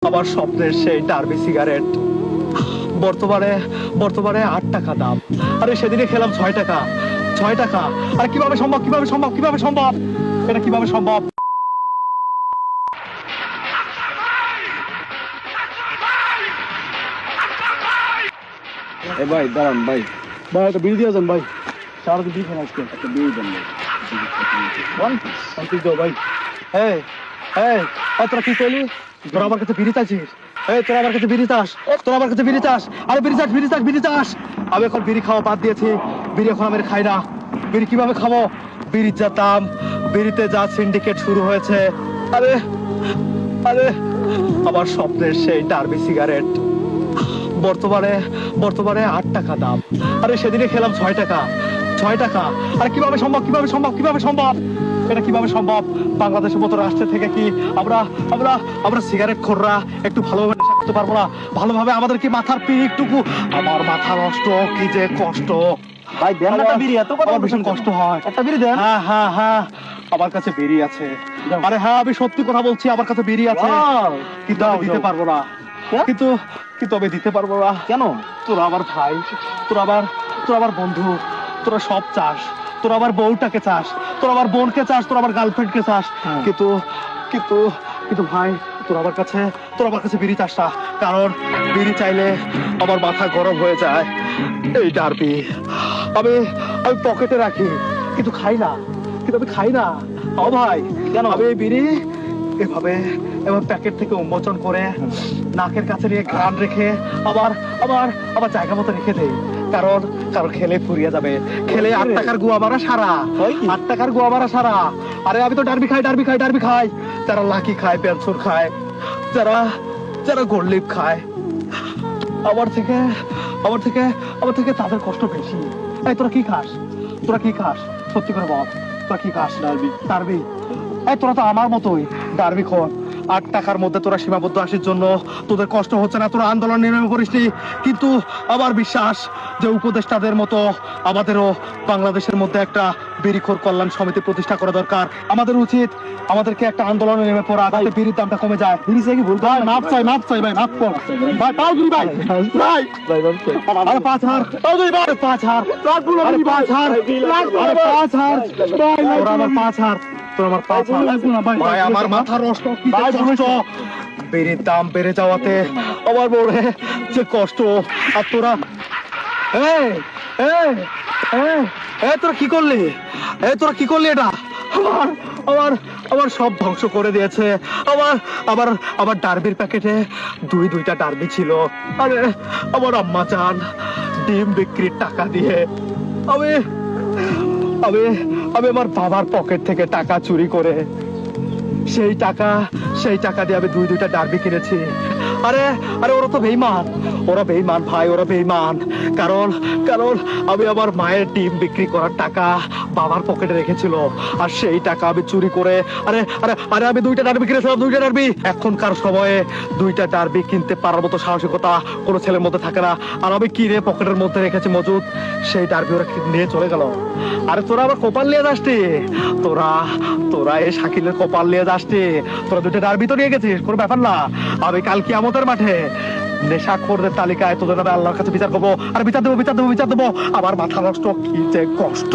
আমার স্বপ্নের সেই ডার্বি সিগারেট বর্তমানে বর্তমানে 8 টাকা দাম। আরে সেদিনে খেলাম 6 টাকা। 6 টাকা আর কিভাবে সম্ভব, কিভাবে সম্ভব, কিভাবে সম্ভব, এটা কিভাবে সম্ভব? এ ভাই দাঁড়ান ভাই, ভাই একটা বিড়ি দিয়ে যান ভাই, সারাদিন বিড়ি খান আজকে, একটা বিড়ি দেন ভাই। ভাই এই এই তোরা কি করলি? তোরা আমার কাছে বিড়ি চাইছিস? তোরা আমার কাছে বিড়ি চাস? তোরা আমার কাছে বিড়ি চাস? আরে বিড়ি চাস, বিড়ি চাস, বিড়ি চাস? আমি এখন বিড়ি খাওয়া বাদ দিয়েছি। বিড়ি এখন আমি খাই না। বিড়ি কিভাবে খাবো? বিড়ির যা দাম, বিড়িতে যা সিন্ডিকেট শুরু হয়েছে। আরে আরে আমার স্বপ্নের সেই ডার্বি সিগারেট বর্তমানে বর্তমানে 8 টাকা দাম। আরে সেদিনে খেলাম 6 টাকা। 6 টাকা আর কিভাবে সম্ভব, কিভাবে সম্ভব, কিভাবে সম্ভব, এটা কিভাবে সম্ভব? বাংলাদেশের মতো রাষ্ট্র থেকে কি আমরা আমরা আমরা সিগারেট খোররা একটু ভালোভাবে নেশা করতে পারবো না? ভালোভাবে আমাদের কি মাথার পিঠটুকু, আমার মাথা নষ্ট, কি যে কষ্ট ভাই দেন না একটা বিড়ি, এত কথা আমার ভীষণ কষ্ট হয়। একটা বিড়ি দেন। হ্যাঁ হ্যাঁ হ্যাঁ, আমার কাছে বেরি আছে। আরে হ্যাঁ, আমি সত্যি কথা বলছি, আমার কাছে বেরি আছে, Wow! কিন্তু আমি দিতে পারবো না। কেন? কিন্তু কিন্তু আমি দিতে পারবো না। কেন? তোরা আমার ভাই, তোরা আমার বন্ধু, তোরা সব চাস, তোরা আমার বউটাকে চাস, তোরা আমার বোনকে চাস, তোরা আমার গার্লফ্রেন্ডকে চাস, হ্যাঁ। কিন্তু কিন্তু কিন্তু ভাই তোরা আমার কাছে বিড়ি চাস না। কারণ বিড়ি চাইলে আমার মাথা গরম হয়ে যায়। এই ডার্বি আমি আমি পকেটে রাখি, কিন্তু খাই না, কিন্তু আমি খাই না। ও ভাই কেন? আমি এই বিড়ি এভাবে এবার প্যাকেট থেকে উন্মোচন করে নাকের কাছে নিয়ে ঘ্রাণ রেখে আবার আবার আবার জায়গা মতো রেখে দেই। কারণ কারণ খেলে ফুরিয়ে যাবে। খেলে 8 টাকার গুয়া মারা সারা, হয় কি? 8 টাকার গুয়া মারা সারা। আরে আমি তো ডার্বি খাই, ডার্বি খাই, ডার্বি খাই। যারা লাকি খায়, পেনসুর খায়, যারা যারা গোল্ডলিপ খায়, আমার থেকে আমার থেকে আমার থেকে তাদের কষ্ট বেশি। এই তোরা কি খাস? তোরা কি খাস? সত্যি করে বল, তোরা কি খাস? ডার্বি। ডার্বি? এই তোরা তো আমার মতোই ডার্বি খোর। 8 টাকার মধ্যে তোরা সীমাবদ্ধ আসির জন্য তোদের কষ্ট হচ্ছে না, তোরা আন্দোলনে নেমে পড়িসনি। কিন্তু আমার বিশ্বাস যে উপদেষ্টাদের মতো আমাদেরও বাংলাদেশের মধ্যে একটা বিড়িখোর কল্যাণ সমিতি প্রতিষ্ঠা করা দরকার। আমাদের উচিত আমাদেরকে একটা আন্দোলনে নেমে পড়া, যাতে বিড়ির দামটা কমে যায়। বিড়ি চাই কি ভুল? ভাই মাপ চাই, মাপ চাই ভাই, মাপ কর ভাই, পাও দিবি ভাই, ভাই ভাই বলছে আরে 5,000, আরে 5,000, আরে 5,000, আরে 5,000, তোরা আমার 5,000, তোরা আমার 5,000, ভাই আমার মাথা নষ্ট, কি যে কষ্ট। বিড়ির দাম বেড়ে যাওয়াতে আমার বড়ে যে কষ্ট। আর তোরা এই এই এই এই তোরা কি করলি? তোরা কি করলি? এটা আমার আমার আমার সব ধ্বংস করে দিয়েছে। আমার আমার আমার ডার্বির প্যাকেটে দুইটা ডার্বি ছিল। আরে আমার আম্মা চান ডিম বিক্রির টাকা দিয়ে আমি আমি আমি আমার বাবার পকেট থেকে টাকা চুরি করে সেই টাকা দিয়ে আমি দুইটা ডার্বি কিনেছি। আরে আরে ওরা তো বেঈমান, ওরা বেঈমান ভাই, ওরা বেঈমান। কারণ কারণ আমি আমার মায়ের ডিম বিক্রি করার টাকা বাবার পকেটে রেখেছিল, আর সেই টাকা আমি চুরি করে আরে আরে আরে আমি দুইটা ডার্বি কিনেছিলাম, দুইটা ডার্বি। এখনকার সময়ে দুইটা ডার্বি কিনতে পারার মতো সাহসিকতা কোনো ছেলের মধ্যে থাকে না। আর আমি কিনে পকেটের মধ্যে রেখেছি মজুদ, সেই ডার্বি ওরা নিয়ে চলে গেল। আরে তোরা আবার কপাল নিয়ে যাসটি, তোরা তোরা এই শাকিলের কপাল নিয়ে যাসটি। তোরা দুইটা ডার্বি তো নিয়ে গেছিস, কোনো ব্যাপার না। আমি কাল কিয়ামতের মাঠে নেশাখোরদের তালিকায় তোদের নামে আল্লাহর কাছে বিচার করবো। আর বিচার দেবো, বিচার দেবো, বিচার দেবো। আমার মাথা নষ্ট, কি যে কষ্ট।